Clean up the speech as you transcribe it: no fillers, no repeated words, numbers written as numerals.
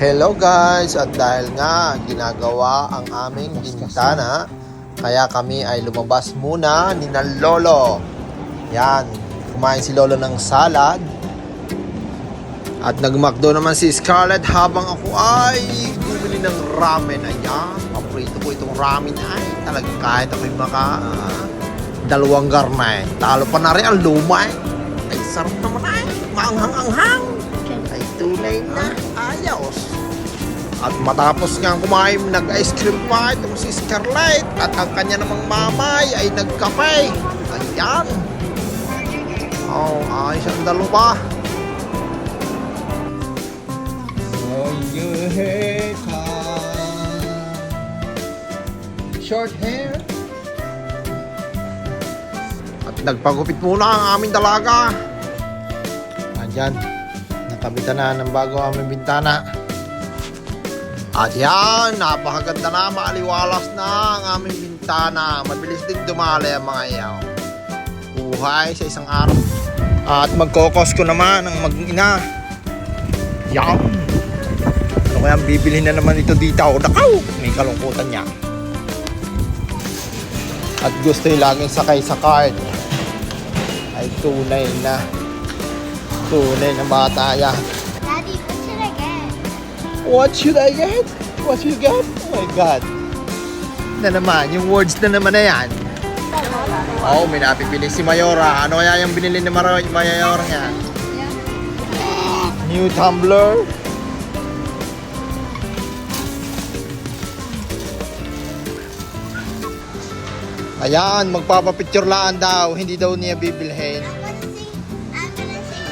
Hello guys, at dahil nga ginagawa ang aming bintana, kaya kami ay lumabas muna ni na Lolo. Yan, kumain si Lolo ng salad. At nagmakdo naman si Scarlett habang ako ay bumili ng ramen. Ayan, paborito ko itong ramen ay talagang kahit ako'y dalawang garnay. Talo pa na rin ang luma eh. Ay sarap naman ay, maanghang-anghang. Ay tunay na ayos. At matapos nga kumain, nag-ice cream pa itong si Scarlett. At ang kanya namang mamay ay nagkape. Ayan. Oh, ayos ang dalawa. Oh, your haircut. Short hair. At nagpagupit muna ang aming dalaga. Ayan. Nakabitan na ng bago aming bintana. At yan, napakaganda na, maaliwalas na ang aming bintana. Mabilis din dumali ang mga iyaw. Buhay sa isang araw. At magkokos ko naman ang mag-ina. Yan. Ano kaya bibilhin na naman ito dito? Nakaw! May kalungkutan niya. At gusto yung laging sakay sa cart. Ay tunay na bata yan. Daddy, what should I get? What should I get? What you get? Oh my God. Na naman, yung words na naman na yan. Oh, may napipili si Mayora. Ano kaya yung binili ni Mayora niya? New tumbler. Ayan, magpapapicture laan daw. Hindi daw niya bibilhin. I'm gonna sing